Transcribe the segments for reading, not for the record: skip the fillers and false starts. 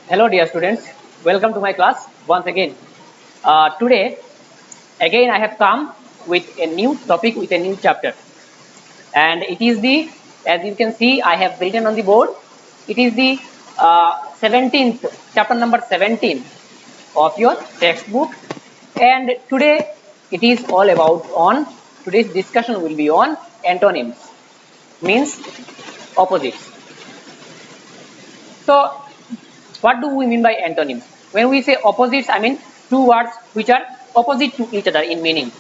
Hello dear students, welcome to my class once again. Today again I have come with a new topic with a new chapter, and it is the, as you can see I have written on the board, it is the 17th chapter, number 17 of your textbook. And today it is all about on today's discussion will be on antonyms, means opposites. So what do we mean by antonyms? When we say opposites, I mean two words which are opposite to each other in meaning.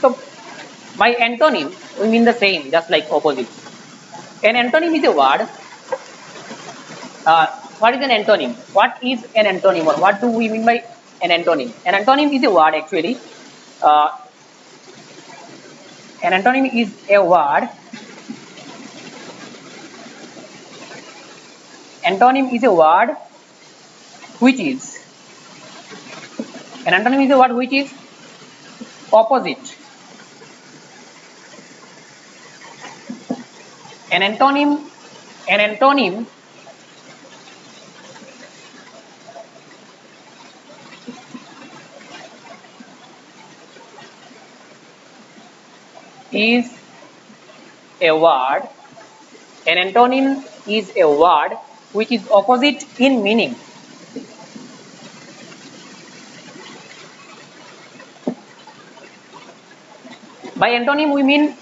So by antonym we mean the same, just like opposites. An antonym is a word. What is an antonym? What is an antonym, or what do we mean by an antonym? An antonym is a word actually. Uh, an antonym is a word. Antonym is a word which is, an antonym is a word which is opposite. An antonym is a word. An antonym is a word which is opposite in meaning. By antonym we mean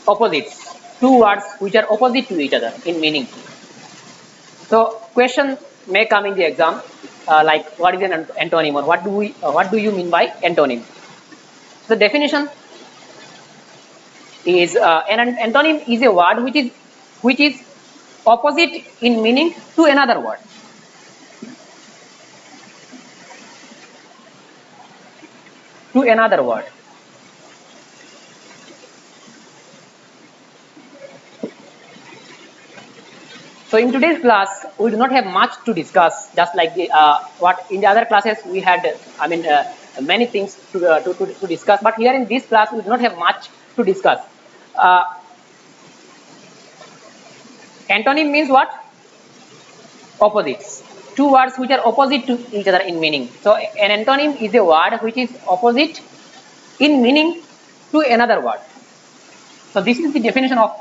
opposites, two words which are opposite to each other in meaning. So question may come in the exam, like what is an antonym, or what do you mean by antonym? The definition is an antonym is a word which is opposite in meaning to another word. To another word. So in today's class, we do not have much to discuss. Just like the what in the other classes we had, many things to discuss. But here in this class, we do not have much to discuss. Antonym means what? Opposites. Two words which are opposite to each other in meaning. So an antonym is a word which is opposite in meaning to another word. So this is the definition of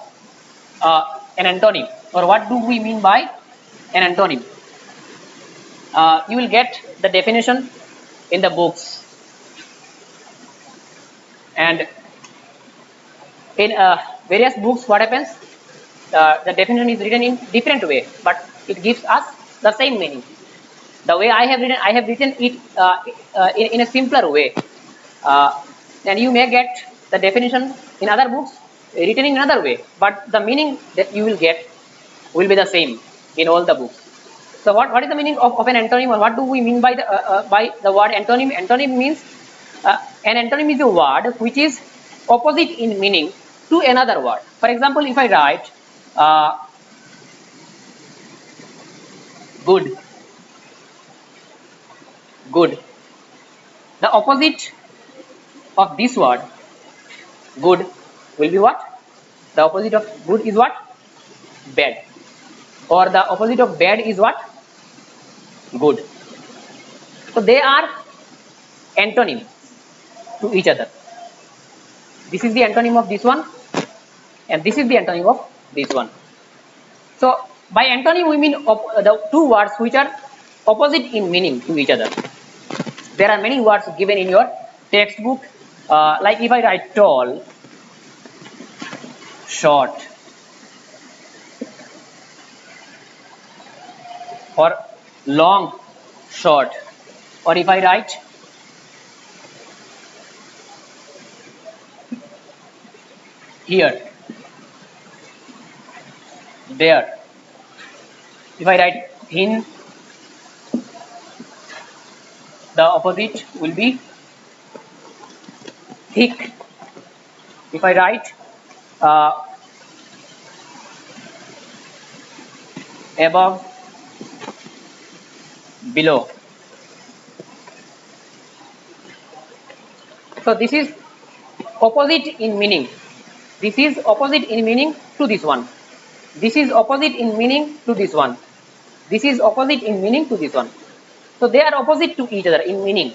an antonym, or what do we mean by an antonym. You will get the definition in the books, and in various books what happens, the definition is written in different way, but it gives us the same meaning. The way I have written it in a simpler way, and you may get the definition in other books written in another way, but the meaning that you will get will be the same in all the books. So what is the meaning of an antonym, or what do we mean by the word antonym? Antonym means an antonym is a word which is opposite in meaning to another word. For example, if I write good, the opposite of this word good will be what? The opposite of good is what? Bad. Or the opposite of bad is what? Good. So they are antonyms to each other. This is the antonym of this one, and this is the antonym of this one. So by antonym we mean the two words which are opposite in meaning to each other. There are many words given in your textbook, like if I write tall, short, or long, short, or if I write here, there, if I write thin, the opposite will be thick. If I write above, below. So this is opposite in meaning. This is opposite in meaning to this one. This is opposite in meaning to this one. This is opposite in meaning to this one. So they are opposite to each other in meaning.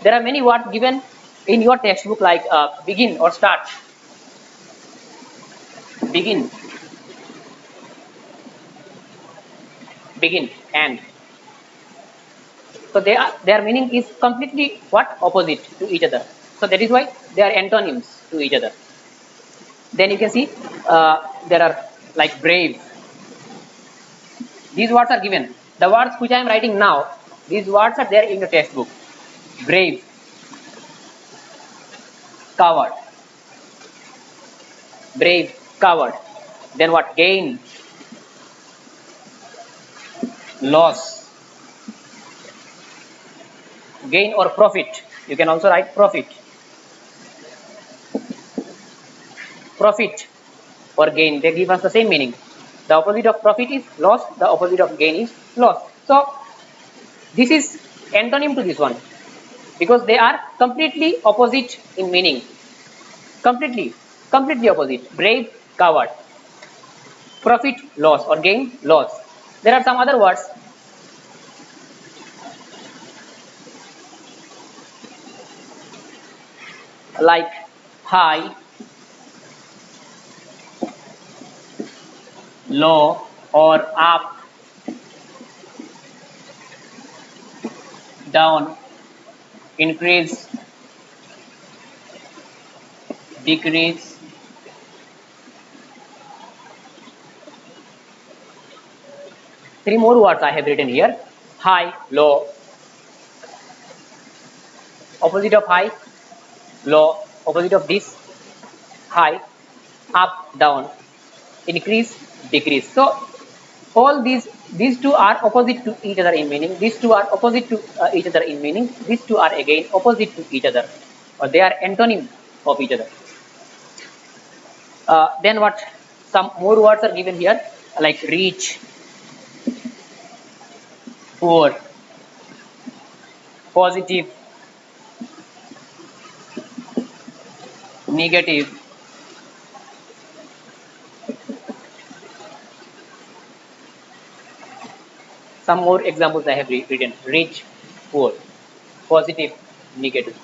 There are many words given in your textbook like begin or start. Begin, begin, and. So their meaning is completely what? Opposite to each other. So that is why they are antonyms to each other. Then you can see there are like brave. These words are given. The words which I am writing now, these words are there in the textbook. Brave, coward, brave, coward. Then what? Gain, loss, gain or profit. You can also write profit. Profit or gain, they give us the same meaning. The opposite of profit is loss, the opposite of gain is loss. So this is antonym to this one because they are completely opposite in meaning. Completely opposite. Brave, coward. Profit, loss, or gain, loss. There are some other words like high, low, or up, down, increase, decrease, three more words I have written here. High, low, opposite of high, low, opposite of this, high, up, down, increase, decrease. So all these two are opposite to each other in meaning. These two are opposite to each other in meaning. These two are again opposite to each other, or they are antonym of each other. Then what? Some more words are given here like rich, poor, positive, negative, some more examples I have written: rich, poor, positive, negative.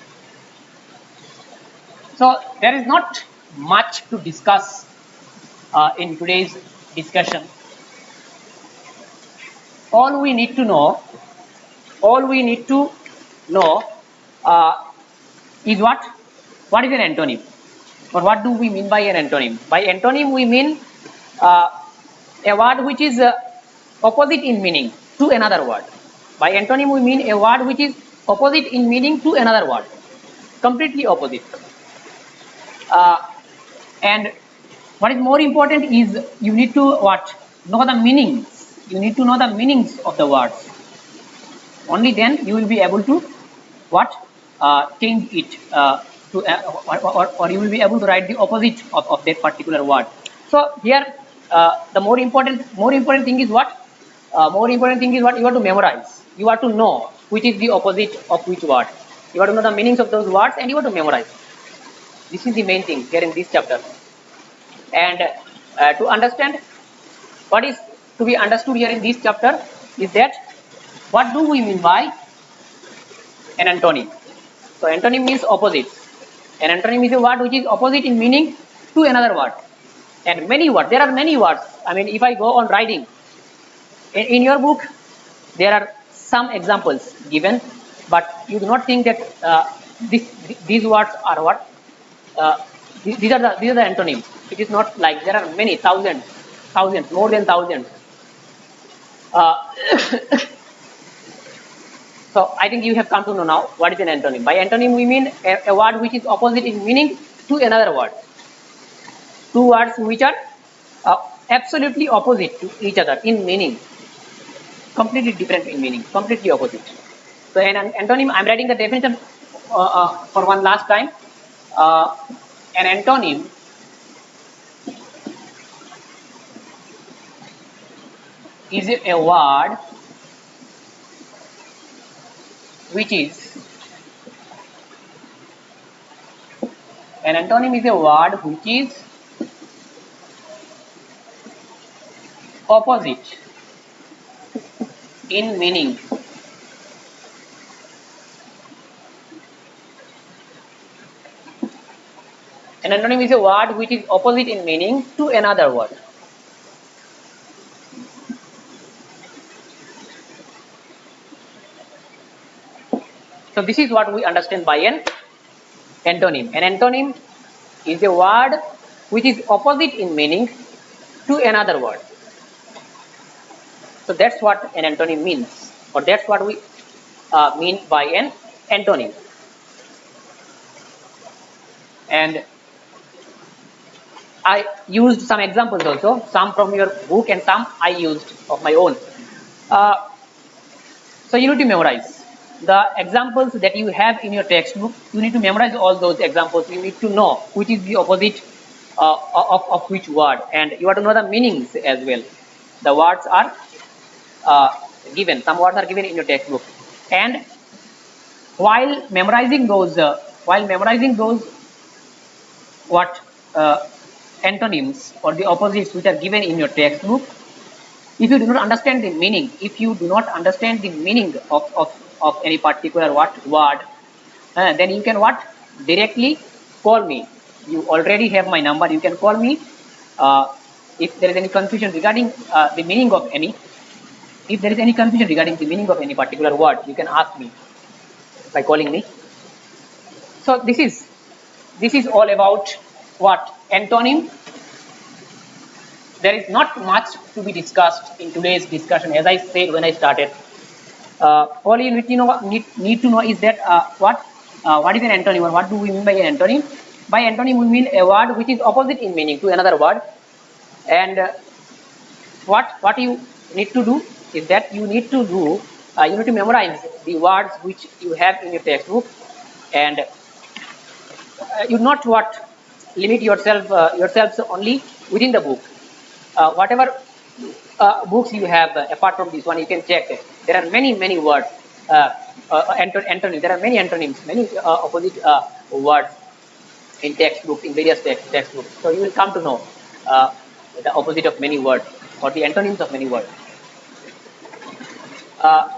So there is not much to discuss in today's discussion. All we need to know is what? What is an antonym? Or what do we mean by an antonym? By antonym we mean a word which is opposite in meaning to another word. By antonym we mean a word which is opposite in meaning to another word. Completely opposite. And what is more important is you need to what? Know the meanings. You need to know the meanings of the words. Only then you will be able to what? Change it to or you will be able to write the opposite of that particular word. So here the more important thing is what? More important thing is what? You have to memorize. You have to know which is the opposite of which word. You have to know the meanings of those words and you have to memorize. This is the main thing here in this chapter. And to understand what is to be understood here in this chapter is that what do we mean by an antonym? So antonym means opposite. An antonym is a word which is opposite in meaning to another word. And many words, there are many words. I mean, if I go on writing, in your book, there are some examples given, but you do not think that these words are what? These are the antonyms. It is not like there are many thousands, more than thousands. So I think you have come to know now what is an antonym. By antonym we mean a word which is opposite in meaning to another word. Two words which are absolutely opposite to each other in meaning. Completely different in meaning. Completely opposite. So an antonym, I am writing the definition for one last time. An antonym is a word which is an antonym is a word which is opposite in meaning. An antonym is a word which is opposite in meaning to another word. So this is what we understand by an antonym. An antonym is a word which is opposite in meaning to another word. So that's what an antonym means, or that's what we mean by an antonym. And I used some examples also, some from your book and some I used of my own. So you need to memorize the examples that you have in your textbook. You need to memorize all those examples. You need to know which is the opposite of which word, and you have to know the meanings as well. The words are given. Some words are given in your textbook, and while memorizing those what antonyms or the opposites which are given in your textbook, if you do not understand the meaning, of any particular word, then you can directly call me. You already have my number. You can call me if there is any confusion regarding the meaning of any. If there is any confusion regarding the meaning of any particular word, you can ask me by calling me. So this is all about what antonym. There is not much to be discussed in today's discussion. As I said when I started, all you need to know is that what is an antonym, or what do we mean by an antonym? By antonym we mean a word which is opposite in meaning to another word, and what you need to do is that you need to memorize the words which you have in your textbook, and you not limit yourselves only within the book. Whatever books you have apart from this one, you can check. There are many words, antonyms. There are many antonyms, many opposite words in textbooks, in various textbooks. So you will come to know the opposite of many words, or the antonyms of many words.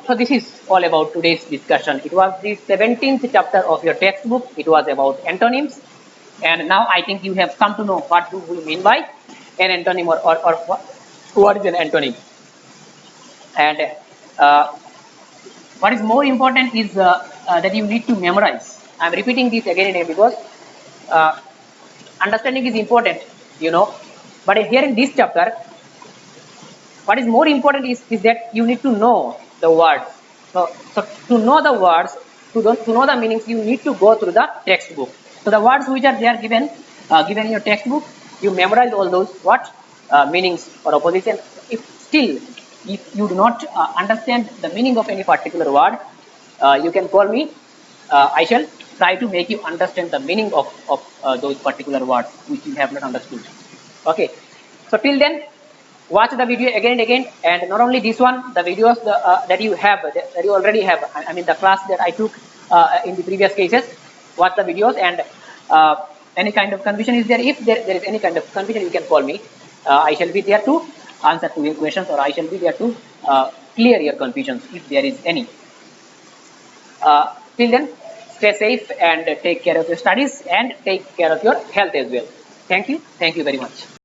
So this is all about today's discussion. It was the 17th chapter of your textbook. It was about antonyms, and now I think you have come to know what do we mean by an antonym, or what is an antonym. And what is more important is that you need to memorize. I am repeating this again and again because understanding is important, but here in this chapter, what is more important is that you need to know the words. So to know the words, to know the meanings, you need to go through the textbook. So the words which are there given in your textbook, you memorize all those meanings or opposition. If you do not understand the meaning of any particular word, you can call me. I shall try to make you understand the meaning of those particular words which you have not understood. Okay. So till then, watch the video again and again, and not only this one, the videos that you already have. I mean the class that I took in the previous cases. Watch the videos, and any kind of confusion is there. If there is any kind of confusion, you can call me. I shall be there to answer to your questions, or I shall be there to clear your confusions if there is any. Till then, stay safe and take care of your studies and take care of your health as well. Thank you very much.